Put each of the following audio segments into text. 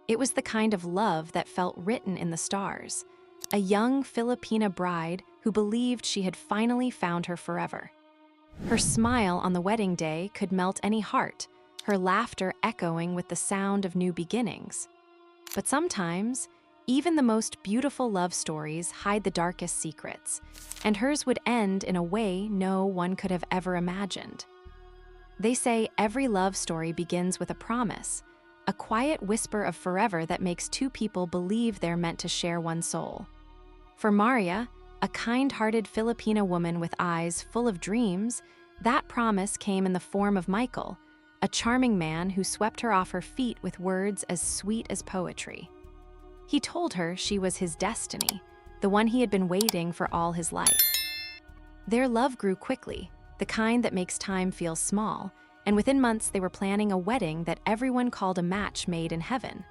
It was the kind of love that felt written in the stars, a young Filipina bride who believed she had finally found her forever. Her smile on the wedding day could melt any heart, her laughter echoing with the sound of new beginnings. But sometimes, even the most beautiful love stories hide the darkest secrets, and hers would end in a way no one could have ever imagined. They say every love story begins with a promise, a quiet whisper of forever that makes two people believe they're meant to share one soul. For Maria, a kind-hearted Filipina woman with eyes full of dreams, that promise came in the form of Michael, a charming man who swept her off her feet with words as sweet as poetry. He told her she was his destiny, the one he had been waiting for all his life. Their love grew quickly, the kind that makes time feel small, and within months they were planning a wedding that everyone called a match made in heaven.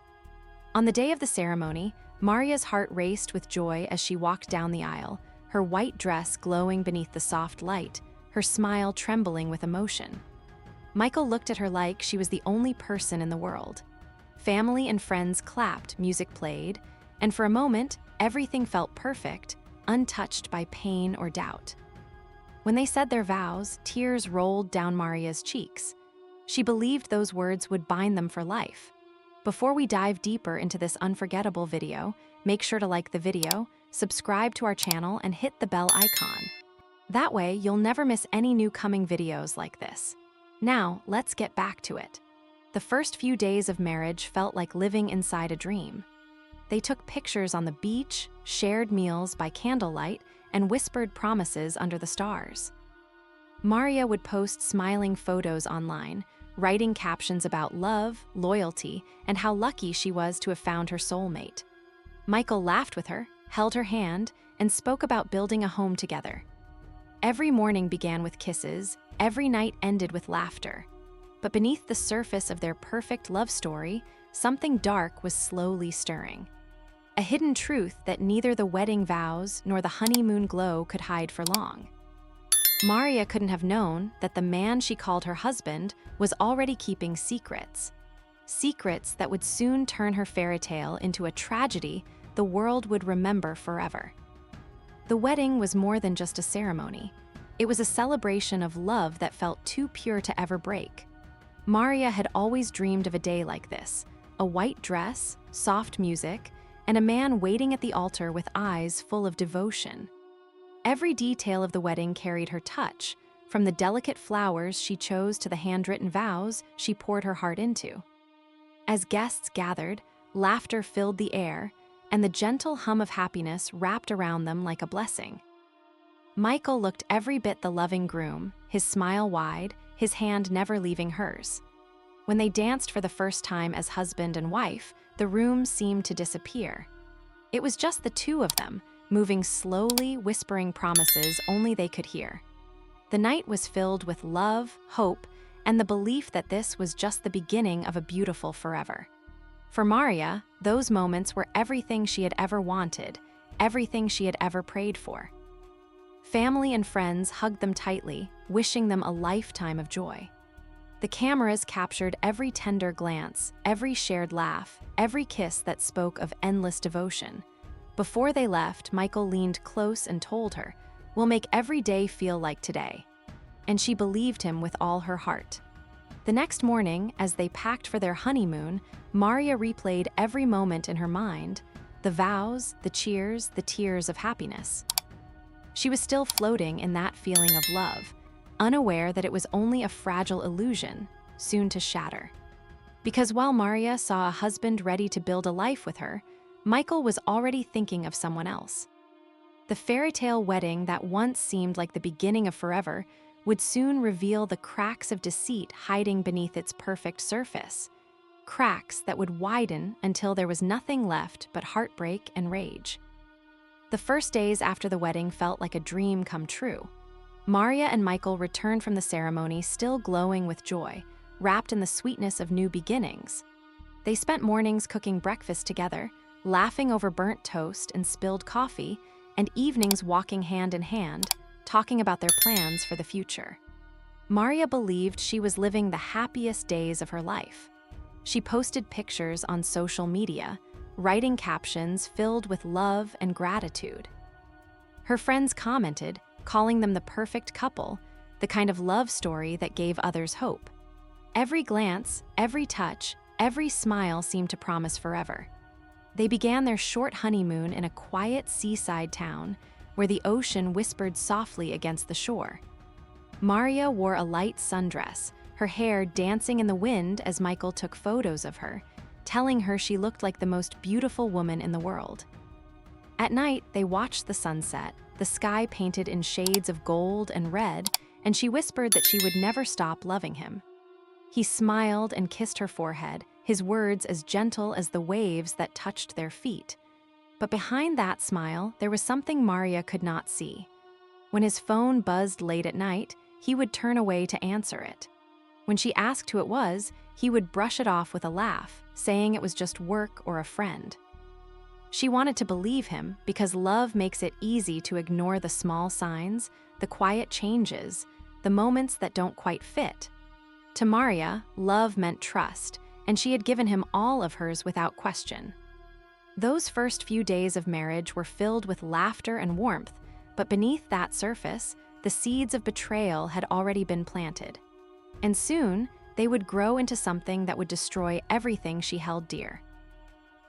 On the day of the ceremony, Maria's heart raced with joy as she walked down the aisle, her white dress glowing beneath the soft light, her smile trembling with emotion. Michael looked at her like she was the only person in the world. Family and friends clapped, music played, and for a moment, everything felt perfect, untouched by pain or doubt. When they said their vows, tears rolled down Maria's cheeks. She believed those words would bind them for life. Before we dive deeper into this unforgettable video, make sure to like the video, subscribe to our channel, and hit the bell icon. That way, you'll never miss any new coming videos like this. Now, let's get back to it. The first few days of marriage felt like living inside a dream. They took pictures on the beach, shared meals by candlelight, and whispered promises under the stars. Maria would post smiling photos online, writing captions about love, loyalty, and how lucky she was to have found her soulmate. Michael laughed with her, held her hand, and spoke about building a home together. Every morning began with kisses, every night ended with laughter. But beneath the surface of their perfect love story, something dark was slowly stirring. A hidden truth that neither the wedding vows nor the honeymoon glow could hide for long. Maria couldn't have known that the man she called her husband was already keeping secrets. Secrets that would soon turn her fairy tale into a tragedy the world would remember forever. The wedding was more than just a ceremony. It was a celebration of love that felt too pure to ever break. Maria had always dreamed of a day like this, a white dress, soft music, and a man waiting at the altar with eyes full of devotion. Every detail of the wedding carried her touch, from the delicate flowers she chose to the handwritten vows she poured her heart into. As guests gathered, laughter filled the air, and the gentle hum of happiness wrapped around them like a blessing. Michael looked every bit the loving groom, his smile wide, his hand never leaving hers. When they danced for the first time as husband and wife, the room seemed to disappear. It was just the two of them, moving slowly, whispering promises only they could hear. The night was filled with love, hope, and the belief that this was just the beginning of a beautiful forever. For Maria, those moments were everything she had ever wanted, everything she had ever prayed for. Family and friends hugged them tightly, wishing them a lifetime of joy. The cameras captured every tender glance, every shared laugh, every kiss that spoke of endless devotion. Before they left, Michael leaned close and told her, "We'll make every day feel like today." And she believed him with all her heart. The next morning, as they packed for their honeymoon, Maria replayed every moment in her mind, the vows, the cheers, the tears of happiness. She was still floating in that feeling of love, unaware that it was only a fragile illusion, soon to shatter. Because while Maria saw a husband ready to build a life with her, Michael was already thinking of someone else. The fairy tale wedding that once seemed like the beginning of forever would soon reveal the cracks of deceit hiding beneath its perfect surface. Cracks that would widen until there was nothing left but heartbreak and rage. The first days after the wedding felt like a dream come true. Maria and Michael returned from the ceremony still glowing with joy, wrapped in the sweetness of new beginnings. They spent mornings cooking breakfast together, laughing over burnt toast and spilled coffee, and evenings walking hand in hand, talking about their plans for the future. Maria believed she was living the happiest days of her life. She posted pictures on social media, writing captions filled with love and gratitude. Her friends commented, calling them the perfect couple, the kind of love story that gave others hope. Every glance, every touch, every smile seemed to promise forever. They began their short honeymoon in a quiet seaside town where the ocean whispered softly against the shore. Maria wore a light sundress, her hair dancing in the wind as Michael took photos of her, telling her she looked like the most beautiful woman in the world. At night, they watched the sunset, the sky painted in shades of gold and red, and she whispered that she would never stop loving him. He smiled and kissed her forehead, his words as gentle as the waves that touched their feet. But behind that smile, there was something Maria could not see. When his phone buzzed late at night, he would turn away to answer it. When she asked who it was, he would brush it off with a laugh, saying it was just work or a friend. She wanted to believe him because love makes it easy to ignore the small signs, the quiet changes, the moments that don't quite fit. To Maria, love meant trust, and she had given him all of hers without question. Those first few days of marriage were filled with laughter and warmth, but beneath that surface, the seeds of betrayal had already been planted. And soon, they would grow into something that would destroy everything she held dear.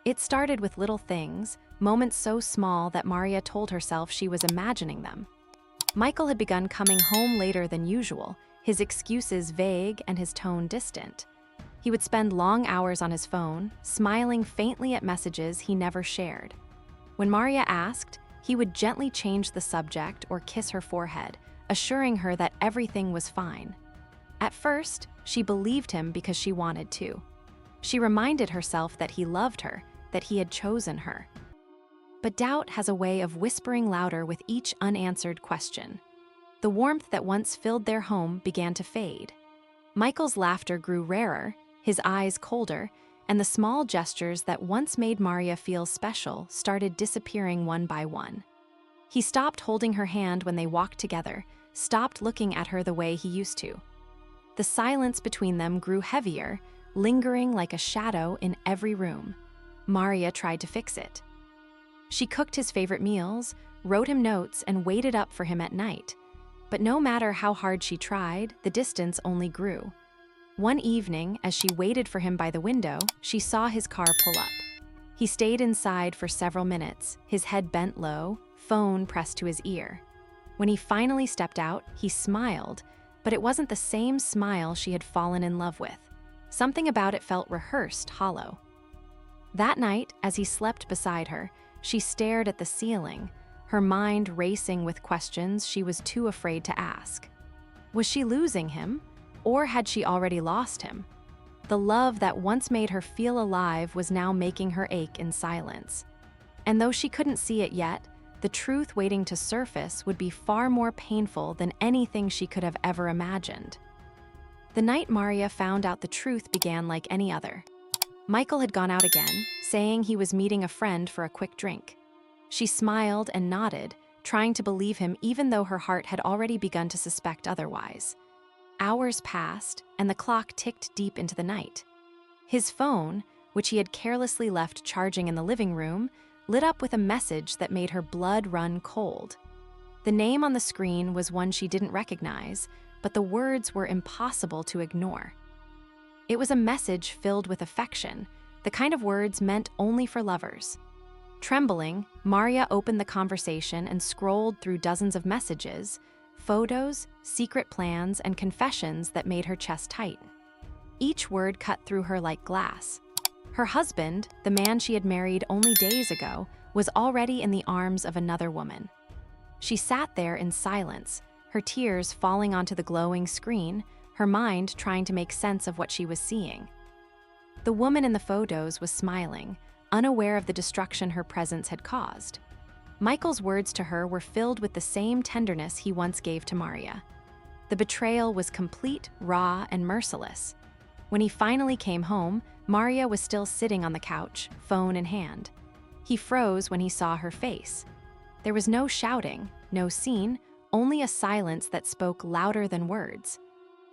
It started with little things, moments so small that Maria told herself she was imagining them. Michael had begun coming home later than usual, his excuses vague and his tone distant. He would spend long hours on his phone, smiling faintly at messages he never shared. When Maria asked, he would gently change the subject or kiss her forehead, assuring her that everything was fine. At first, she believed him because she wanted to. She reminded herself that he loved her, that he had chosen her. But doubt has a way of whispering louder with each unanswered question. The warmth that once filled their home began to fade. Michael's laughter grew rarer, his eyes colder, and the small gestures that once made Maria feel special started disappearing one by one. He stopped holding her hand when they walked together, stopped looking at her the way he used to. The silence between them grew heavier, lingering like a shadow in every room. Maria tried to fix it. She cooked his favorite meals, wrote him notes, and waited up for him at night. But no matter how hard she tried, the distance only grew. One evening, as she waited for him by the window, she saw his car pull up. He stayed inside for several minutes, his head bent low, phone pressed to his ear. When he finally stepped out, he smiled, but it wasn't the same smile she had fallen in love with. Something about it felt rehearsed, hollow. That night, as he slept beside her, she stared at the ceiling, her mind racing with questions she was too afraid to ask. Was she losing him, or had she already lost him? The love that once made her feel alive was now making her ache in silence. And though she couldn't see it yet, the truth waiting to surface would be far more painful than anything she could have ever imagined. The night Maria found out the truth began like any other. Michael had gone out again, saying he was meeting a friend for a quick drink. She smiled and nodded, trying to believe him even though her heart had already begun to suspect otherwise. Hours passed, and the clock ticked deep into the night. His phone, which he had carelessly left charging in the living room, lit up with a message that made her blood run cold. The name on the screen was one she didn't recognize, but the words were impossible to ignore. It was a message filled with affection, the kind of words meant only for lovers. Trembling, Maria opened the conversation and scrolled through dozens of messages, photos, secret plans, and confessions that made her chest tighten. Each word cut through her like glass. Her husband, the man she had married only days ago, was already in the arms of another woman. She sat there in silence, her tears falling onto the glowing screen, her mind trying to make sense of what she was seeing. The woman in the photos was smiling, unaware of the destruction her presence had caused. Michael's words to her were filled with the same tenderness he once gave to Maria. The betrayal was complete, raw, and merciless. When he finally came home, Maria was still sitting on the couch, phone in hand. He froze when he saw her face. There was no shouting, no scene, only a silence that spoke louder than words.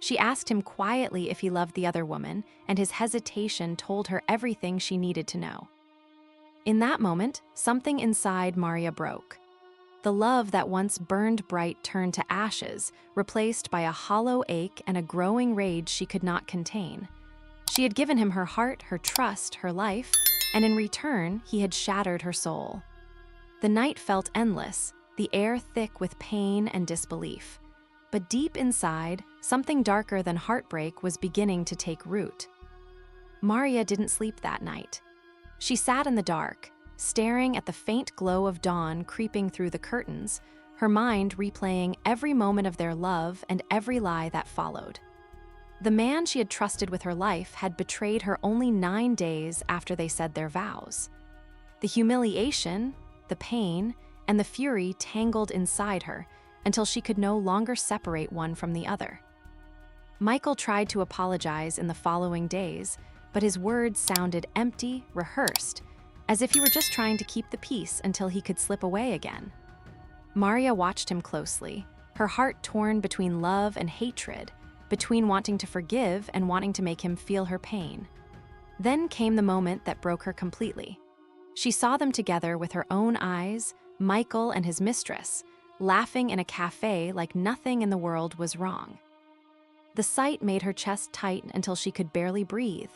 She asked him quietly if he loved the other woman, and his hesitation told her everything she needed to know. In that moment, something inside Maria broke. The love that once burned bright turned to ashes, replaced by a hollow ache and a growing rage she could not contain. She had given him her heart, her trust, her life, and in return, he had shattered her soul. The night felt endless, the air thick with pain and disbelief. But deep inside, something darker than heartbreak was beginning to take root. Maria didn't sleep that night. She sat in the dark, staring at the faint glow of dawn creeping through the curtains, her mind replaying every moment of their love and every lie that followed. The man she had trusted with her life had betrayed her only 9 days after they said their vows. The humiliation, the pain, and the fury tangled inside her until she could no longer separate one from the other. Michael tried to apologize in the following days, but his words sounded empty, rehearsed, as if he were just trying to keep the peace until he could slip away again. Maria watched him closely, her heart torn between love and hatred, between wanting to forgive and wanting to make him feel her pain. Then came the moment that broke her completely. She saw them together with her own eyes, Michael and his mistress, laughing in a cafe like nothing in the world was wrong. The sight made her chest tight until she could barely breathe.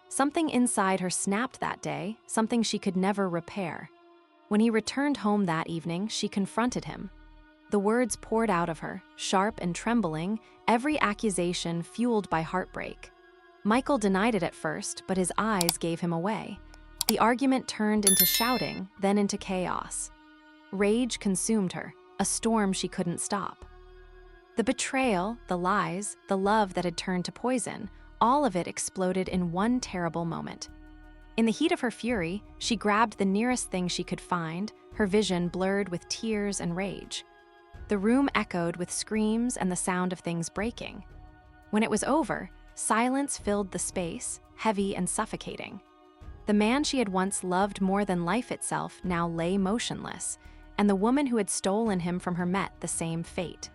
Something inside her snapped that day, something she could never repair. When he returned home that evening, she confronted him. The words poured out of her, sharp and trembling, every accusation fueled by heartbreak. Michael denied it at first, but his eyes gave him away. The argument turned into shouting, then into chaos. Rage consumed her, a storm she couldn't stop. The betrayal, the lies, the love that had turned to poison, all of it exploded in one terrible moment. In the heat of her fury, she grabbed the nearest thing she could find, her vision blurred with tears and rage. The room echoed with screams and the sound of things breaking. When it was over, silence filled the space, heavy and suffocating. The man she had once loved more than life itself now lay motionless, and the woman who had stolen him from her met the same fate.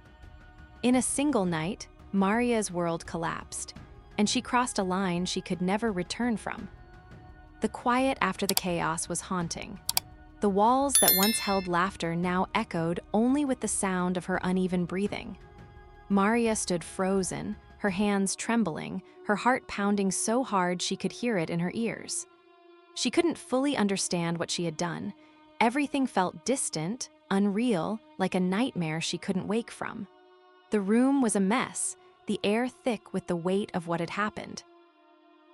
In a single night, Maria's world collapsed, and she crossed a line she could never return from. The quiet after the chaos was haunting. The walls that once held laughter now echoed only with the sound of her uneven breathing. Maria stood frozen, her hands trembling, her heart pounding so hard she could hear it in her ears. She couldn't fully understand what she had done. Everything felt distant, unreal, like a nightmare she couldn't wake from. The room was a mess, the air thick with the weight of what had happened.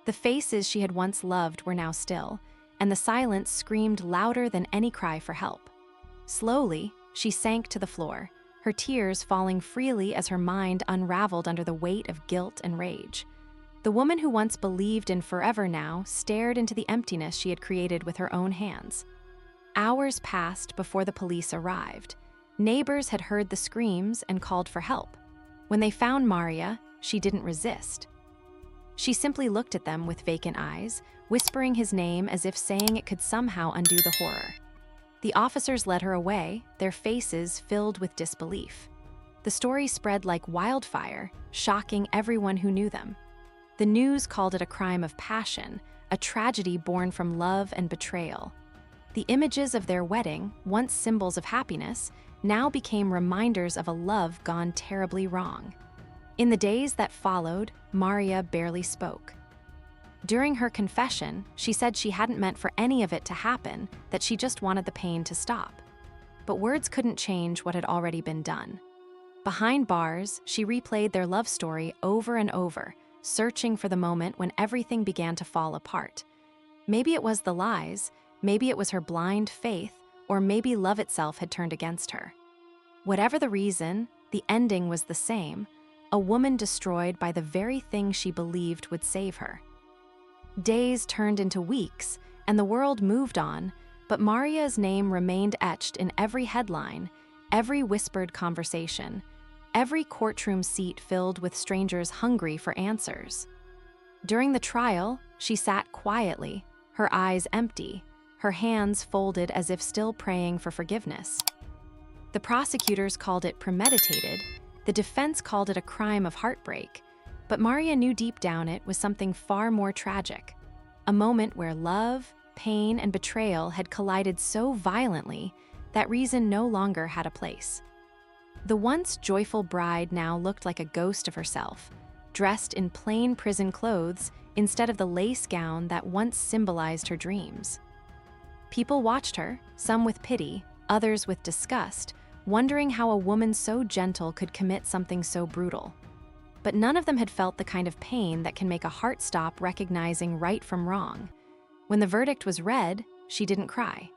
The faces she had once loved were now still, and the silence screamed louder than any cry for help. Slowly, she sank to the floor, her tears falling freely as her mind unraveled under the weight of guilt and rage. The woman who once believed in forever now stared into the emptiness she had created with her own hands. Hours passed before the police arrived. Neighbors had heard the screams and called for help. When they found Maria, she didn't resist. She simply looked at them with vacant eyes, whispering his name as if saying it could somehow undo the horror. The officers led her away, their faces filled with disbelief. The story spread like wildfire, shocking everyone who knew them. The news called it a crime of passion, a tragedy born from love and betrayal. The images of their wedding, once symbols of happiness, now became reminders of a love gone terribly wrong. In the days that followed, Maria barely spoke. During her confession, she said she hadn't meant for any of it to happen, that she just wanted the pain to stop. But words couldn't change what had already been done. Behind bars, she replayed their love story over and over, searching for the moment when everything began to fall apart. Maybe it was the lies, maybe it was her blind faith, or maybe love itself had turned against her. Whatever the reason, the ending was the same, a woman destroyed by the very thing she believed would save her. Days turned into weeks, and the world moved on, but Maria's name remained etched in every headline, every whispered conversation, every courtroom seat filled with strangers hungry for answers. During the trial, she sat quietly, her eyes empty, her hands folded as if still praying for forgiveness. The prosecutors called it premeditated, the defense called it a crime of heartbreak, But Maria knew deep down it was something far more tragic. A moment where love, pain, and betrayal had collided so violently that reason no longer had a place. The once joyful bride now looked like a ghost of herself, dressed in plain prison clothes instead of the lace gown that once symbolized her dreams. People watched her, some with pity, others with disgust, wondering how a woman so gentle could commit something so brutal. But none of them had felt the kind of pain that can make a heart stop recognizing right from wrong. When the verdict was read, she didn't cry.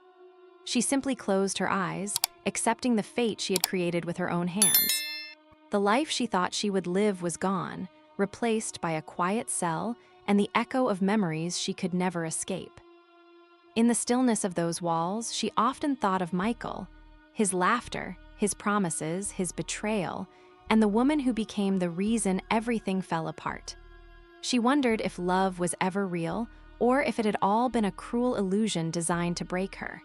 She simply closed her eyes, accepting the fate she had created with her own hands. The life she thought she would live was gone, replaced by a quiet cell and the echo of memories she could never escape. In the stillness of those walls, she often thought of Michael, his laughter, his promises, his betrayal, and the woman who became the reason everything fell apart. She wondered if love was ever real, or if it had all been a cruel illusion designed to break her.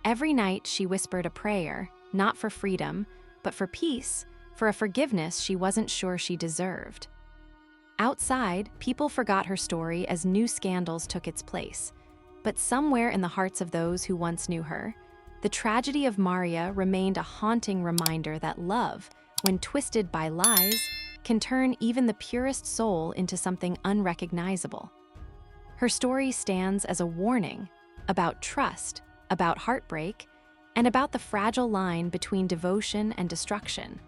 Every night she whispered a prayer, not for freedom, but for peace, for a forgiveness she wasn't sure she deserved. Outside, people forgot her story as new scandals took its place. But somewhere in the hearts of those who once knew her, the tragedy of Maria remained a haunting reminder that love, when twisted by lies, can turn even the purest soul into something unrecognizable. Her story stands as a warning about trust, about heartbreak, and about the fragile line between devotion and destruction.